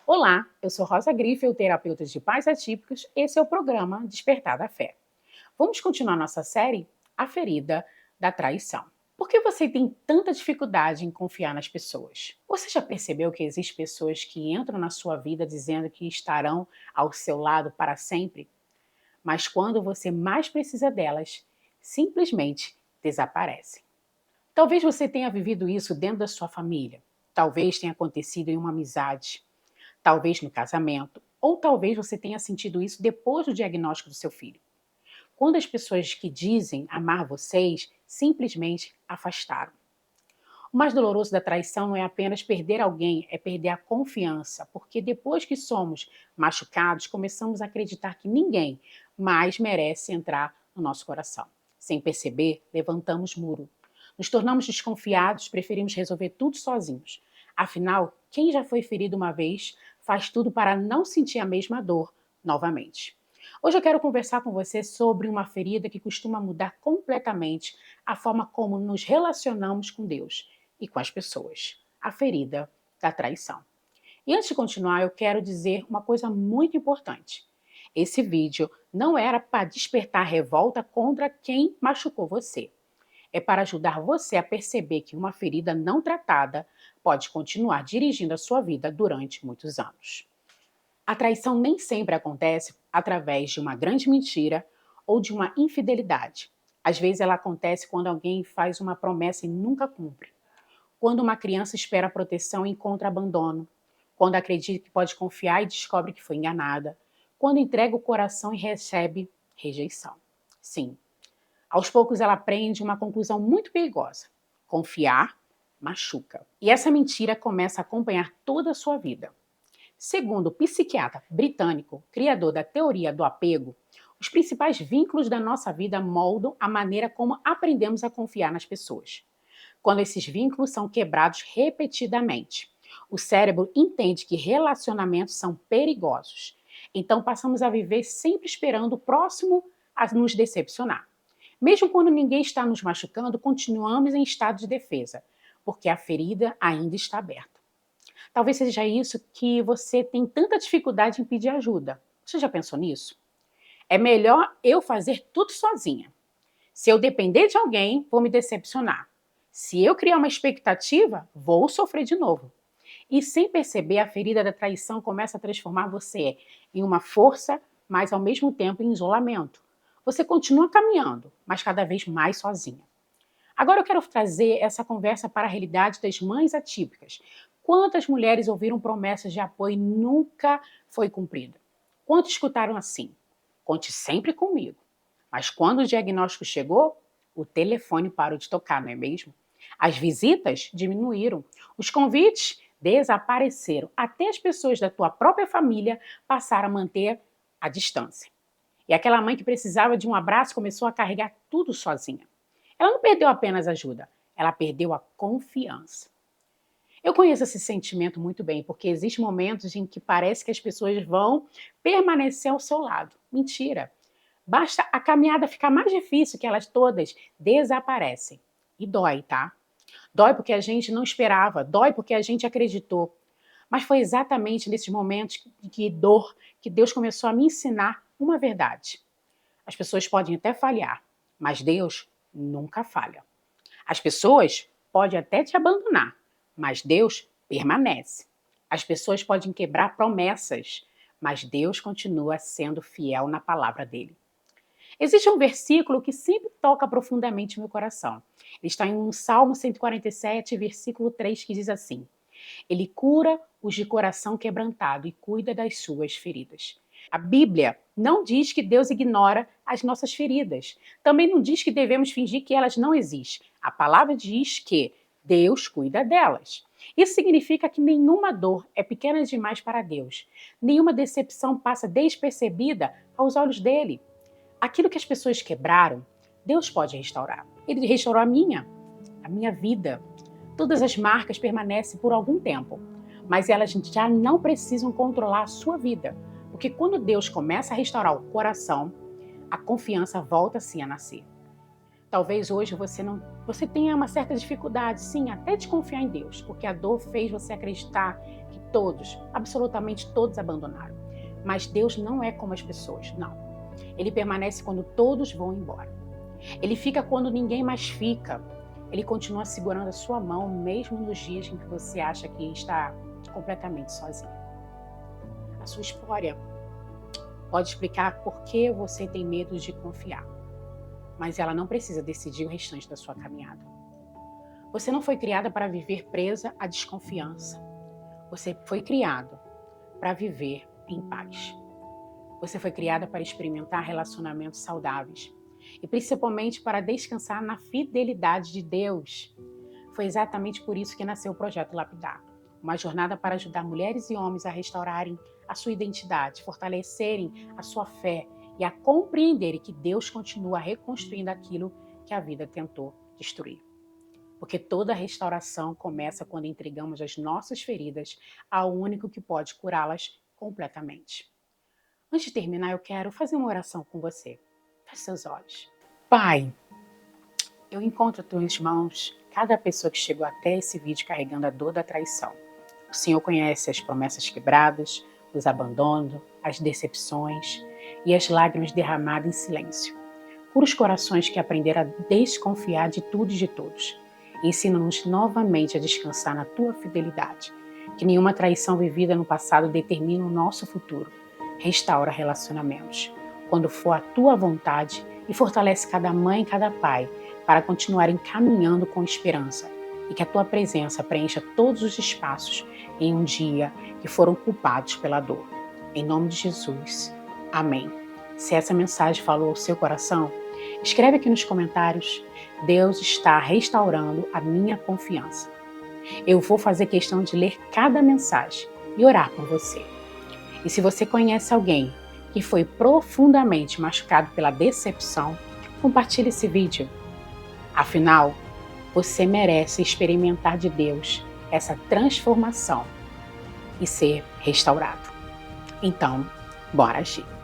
Olá, eu sou Rosa Griffel, terapeuta de pais atípicos. Esse é o programa Despertar da Fé. Vamos continuar nossa série A Ferida da Traição. Por que você tem tanta dificuldade em confiar nas pessoas? Você já percebeu que existem pessoas que entram na sua vida dizendo que estarão ao seu lado para sempre, mas quando você mais precisa delas, simplesmente desaparecem? Talvez você tenha vivido isso dentro da sua família. Talvez tenha acontecido em uma amizade. Talvez no casamento, ou talvez você tenha sentido isso depois do diagnóstico do seu filho. Quando as pessoas que dizem amar vocês simplesmente afastaram. O mais doloroso da traição não é apenas perder alguém, é perder a confiança, porque depois que somos machucados, começamos a acreditar que ninguém mais merece entrar no nosso coração. Sem perceber, levantamos muro. Nos tornamos desconfiados, preferimos resolver tudo sozinhos. Afinal, quem já foi ferido uma vez faz tudo para não sentir a mesma dor novamente. Hoje eu quero conversar com você sobre uma ferida que costuma mudar completamente a forma como nos relacionamos com Deus e com as pessoas. A ferida da traição. E antes de continuar, eu quero dizer uma coisa muito importante. Esse vídeo não era para despertar revolta contra quem machucou você. É para ajudar você a perceber que uma ferida não tratada pode continuar dirigindo a sua vida durante muitos anos. A traição nem sempre acontece através de uma grande mentira ou de uma infidelidade. Às vezes ela acontece quando alguém faz uma promessa e nunca cumpre. Quando uma criança espera proteção e encontra abandono. Quando acredita que pode confiar e descobre que foi enganada. Quando entrega o coração e recebe rejeição. Sim, aos poucos ela aprende uma conclusão muito perigosa. Confiar machuca. E essa mentira começa a acompanhar toda a sua vida. Segundo o psiquiatra britânico, criador da teoria do apego, os principais vínculos da nossa vida moldam a maneira como aprendemos a confiar nas pessoas. Quando esses vínculos são quebrados repetidamente, o cérebro entende que relacionamentos são perigosos. Então passamos a viver sempre esperando o próximo a nos decepcionar. Mesmo quando ninguém está nos machucando, continuamos em estado de defesa, porque a ferida ainda está aberta. Talvez seja isso que você tem tanta dificuldade em pedir ajuda. Você já pensou nisso? É melhor eu fazer tudo sozinha. Se eu depender de alguém, vou me decepcionar. Se eu criar uma expectativa, vou sofrer de novo. E sem perceber, a ferida da traição começa a transformar você em uma força, mas ao mesmo tempo em isolamento. Você continua caminhando, mas cada vez mais sozinha. Agora eu quero trazer essa conversa para a realidade das mães atípicas. Quantas mulheres ouviram promessas de apoio e nunca foi cumprida? Quantos escutaram assim? Conte sempre comigo. Mas quando o diagnóstico chegou, o telefone parou de tocar, não é mesmo? As visitas diminuíram, os convites desapareceram, até as pessoas da tua própria família passaram a manter a distância. E aquela mãe que precisava de um abraço começou a carregar tudo sozinha. Ela não perdeu apenas ajuda, ela perdeu a confiança. Eu conheço esse sentimento muito bem, porque existem momentos em que parece que as pessoas vão permanecer ao seu lado. Mentira. Basta a caminhada ficar mais difícil que elas todas desaparecem. E dói, tá? Dói porque a gente não esperava, dói porque a gente acreditou. Mas foi exatamente nesses momentos de dor que Deus começou a me ensinar uma verdade. As pessoas podem até falhar, mas Deus nunca falha. As pessoas podem até te abandonar, mas Deus permanece. As pessoas podem quebrar promessas, mas Deus continua sendo fiel na palavra dele. Existe um versículo que sempre toca profundamente meu coração. Ele está em um Salmo 147, versículo 3, que diz assim: Ele cura os de coração quebrantado e cuida das suas feridas. A Bíblia não diz que Deus ignora as nossas feridas. Também não diz que devemos fingir que elas não existem. A palavra diz que Deus cuida delas. Isso significa que nenhuma dor é pequena demais para Deus. Nenhuma decepção passa despercebida aos olhos dele. Aquilo que as pessoas quebraram, Deus pode restaurar. Ele restaurou a minha vida. Todas as marcas permanecem por algum tempo, mas elas já não precisam controlar a sua vida. Porque quando Deus começa a restaurar o coração, a confiança volta-se a nascer. Talvez hoje você tenha uma certa dificuldade, sim, até de confiar em Deus, porque a dor fez você acreditar que todos, absolutamente todos abandonaram. Mas Deus não é como as pessoas, não. Ele permanece quando todos vão embora. Ele fica quando ninguém mais fica. Ele continua segurando a sua mão, mesmo nos dias em que você acha que está completamente sozinho. A sua história pode explicar por que você tem medo de confiar, mas ela não precisa decidir o restante da sua caminhada. Você não foi criada para viver presa à desconfiança. Você foi criado para viver em paz. Você foi criada para experimentar relacionamentos saudáveis e principalmente para descansar na fidelidade de Deus. Foi exatamente por isso que nasceu o Projeto Lapidar, uma jornada para ajudar mulheres e homens a restaurarem a sua identidade, fortalecerem a sua fé e a compreenderem que Deus continua reconstruindo aquilo que a vida tentou destruir. Porque toda restauração começa quando entregamos as nossas feridas ao único que pode curá-las completamente. Antes de terminar, eu quero fazer uma oração com você. Feche seus olhos. Pai, eu encontro em tuas mãos cada pessoa que chegou até esse vídeo carregando a dor da traição. O Senhor conhece as promessas quebradas, os abandonos, as decepções e as lágrimas derramadas em silêncio. Cura os corações que aprenderam a desconfiar de tudo e de todos. Ensina-nos novamente a descansar na tua fidelidade. Que nenhuma traição vivida no passado determine o nosso futuro. Restaura relacionamentos, quando for a tua vontade, e fortalece cada mãe e cada pai para continuarem caminhando com esperança e que a tua presença preencha todos os espaços em um dia que foram culpados pela dor. Em nome de Jesus. Amém. Se essa mensagem falou ao seu coração, escreve aqui nos comentários: Deus está restaurando a minha confiança. Eu vou fazer questão de ler cada mensagem e orar por você. E se você conhece alguém que foi profundamente machucado pela decepção, compartilhe esse vídeo. Afinal, você merece experimentar de Deus essa transformação e ser restaurado. Então, bora agir.